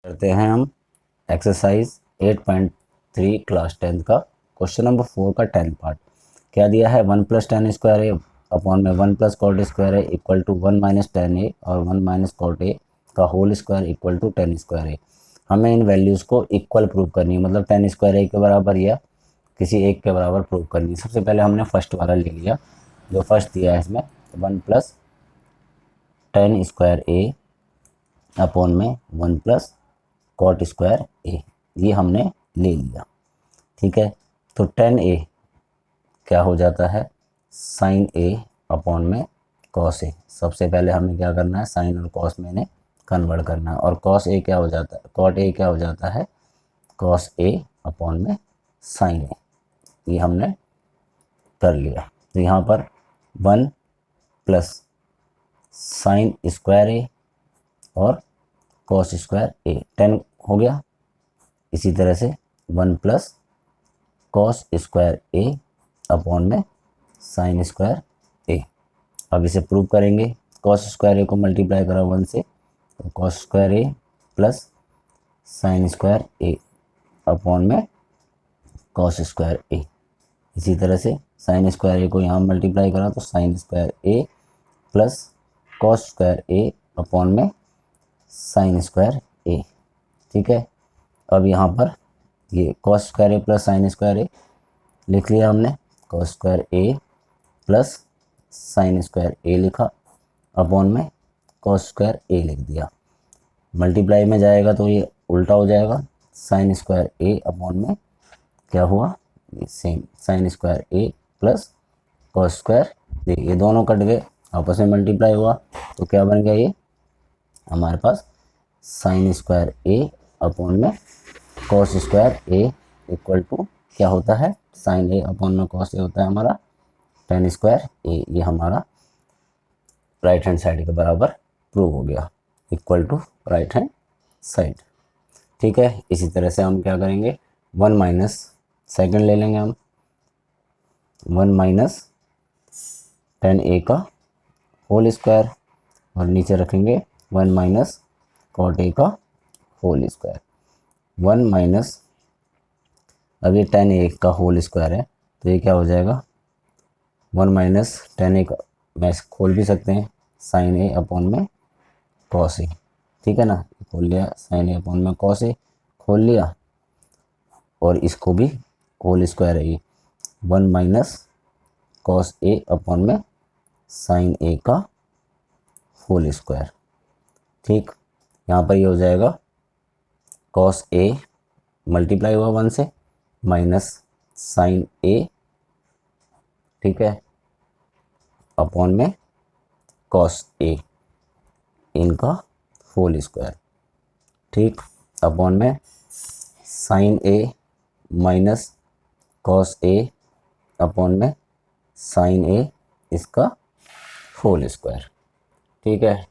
करते हैं हम एक्सरसाइज 8.3 क्लास 10 का क्वेश्चन नंबर 4 का 10 पार्ट। क्या दिया है? 1 + tan² ए अपॉन में 1 + cot² A equal to 1 - tan A और 1 - cot ए का whole square equal to tan² A. हमें इन वैल्यूज़ को इक्वल प्रूव करनी है, मतलब tan² ए के बराबर या किसी एक के बराबर प्रूव करनी है। सबसे पहले हमने फर्स्ट वाला ले लिया, जो फर्स्ट दिया है इसमें 1 + tan² ए अपॉन में 1 + cot² ए, ये हमने ले लिया। ठीक है, तो tan ए क्या हो जाता है? sin ए अपॉन में cos ए। सबसे पहले हमें क्या करना है? साइन और cos में इन्हें कन्वर्ट करना है। और cos ए क्या हो जाता है? cot ए क्या हो जाता है? cos ए अपॉन में sin ए। ये हमने कर लिया। तो यहाँ पर 1 + sin² ए और cos² ए 10 हो गया। इसी तरह से 1 + cos² ए अपॉन में sin² ए। अब इसे प्रूव करेंगे। cos² ए को मल्टीप्लाई करा 1 से, तो cos² ए प्लस sin² ए अपॉन में cos² ए। इसी तरह से sin² ए को यहाँ मल्टीप्लाई करा तो sin² ए प्लस cos² ए अपॉन में sin² ए। ठीक है, अब यहाँ पर ये cos² ए प्लस sin² ए लिख लिया हमने। cos² ए प्लस sin² ए लिखा, अपॉन में cos² ए लिख दिया। मल्टीप्लाई में जाएगा तो ये उल्टा हो जाएगा, sin² ए अपॉन में क्या हुआ? ये सेम sin² ए प्लस cos² ए। ये दोनों कट गए, आपस में मल्टीप्लाई हुआ तो क्या बन गया? ये हमारे पास sin² ए अपॉन में cos² ए इक्वल टू क्या होता है? sin ए अपॉन में cos ए होता है हमारा tan² ए। ये हमारा राइट हैंड साइड के बराबर प्रूव हो गया, equal to right hand side. ठीक है, इसी तरह से हम क्या करेंगे? 1 - सेकेंड ले लेंगे हम, 1 - tan ए का होल स्क्वायर और नीचे रखेंगे 1 - cot ए का होल स्क्वायर। 1 - अब ये tan ए का होल स्क्वायर है तो ये क्या हो जाएगा? 1 - tan ए का मैं खोल भी सकते हैं, sin ए अपॉन में cos ए। ठीक है ना, खोल लिया, sin ए अपॉन में cos ए खोल लिया, और इसको भी होल स्क्वायर है ये 1 - cos ए अपॉन में sin ए का होल स्क्वायर। ठीक, यहाँ पर ये हो जाएगा cos ए मल्टीप्लाई हुआ 1 से माइनस sin ए, ठीक है, अपॉन में cos ए इनका होल स्क्वायर। ठीक, अपॉन में sin ए माइनस cos ए अपॉन में sin ए इसका होल स्क्वायर। ठीक है,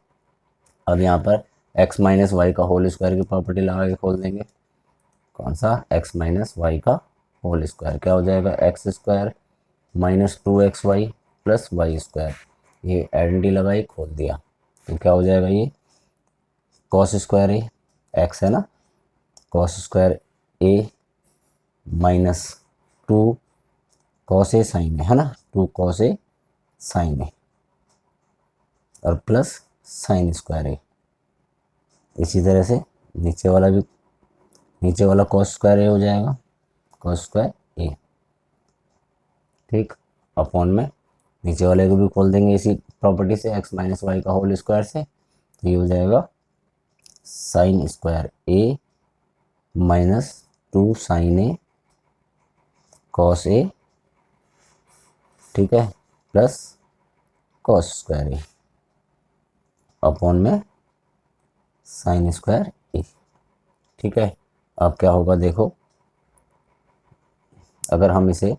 अब यहाँ पर x - y का होल स्क्वायर की प्रॉपर्टी लगा के खोल देंगे। कौन सा? x - y का होल स्क्वायर क्या हो जाएगा? x² - 2xy plus y²। ये आइडेंटिटी लगाई, खोल दिया, तो क्या हो जाएगा? ये cos² ए, x है ना, cos² ए माइनस 2 cos ए sin ए है ना, 2 cos ए sin ए और प्लस sin² ए। इसी तरह से नीचे वाला भी, नीचे वाला cos² ए हो जाएगा, cos² ए। ठीक, अपॉन में नीचे वाले को भी खोल देंगे इसी प्रॉपर्टी से, x - y का होल स्क्वायर से, तो ये हो जाएगा sin² ए माइनस 2 sin ए cos ए, ठीक है, प्लस cos² ए अपॉन में sin² ए। ठीक है, अब क्या होगा देखो, अगर हम इसे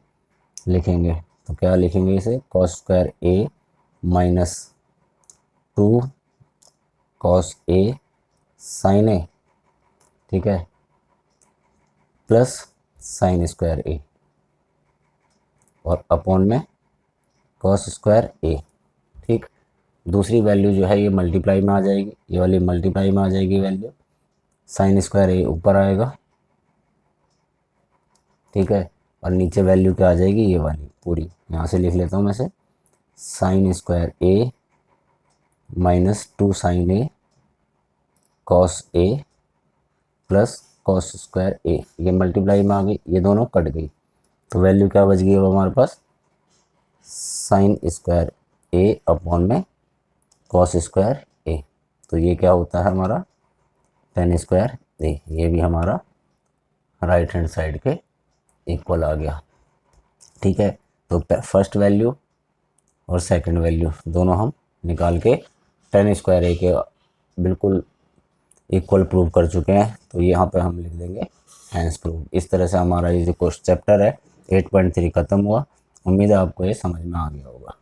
लिखेंगे तो क्या लिखेंगे? इसे cos² ए माइनस 2 cos ए sin ए, ठीक है, प्लस sin² ए और अपॉन में cos² ए। ठीक, दूसरी वैल्यू जो है ये मल्टीप्लाई में आ जाएगी, ये वाली मल्टीप्लाई में आ जाएगी वैल्यू, साइन स्क्वायर ए ऊपर आएगा, ठीक है, और नीचे वैल्यू क्या आ जाएगी, ये वाली पूरी, यहाँ से लिख लेता हूँ मैं से, sine square A minus 2 sign A cos A plus cos square ए, ये मल्टीप्लाई में आ गई, ये दोनों कट गई, तो वैल्यू क्या बच गई अब हमारे पास, साइन स्क्वायर ए अपॉन में कॉस स्क्वायर ए, तो ये क्या होता है हमारा टेन स्क्वायर ए, ये भी हमारा राइट हैंड साइड के इक्वल आ गया, ठीक है। तो फर्स्ट वैल्यू और सेकंड वैल्यू दोनों हम निकाल के टेन स्क्वायर ए के बिल्कुल इक्वल प्रूव कर चुके हैं, तो यहाँ पे हम लिख देंगे हैंस प्रूव। इस तरह से हमारा ये जो चैप्टर है 8.3 खत्म हुआ। उम्मीद है आपको ये समझ में आ गया होगा।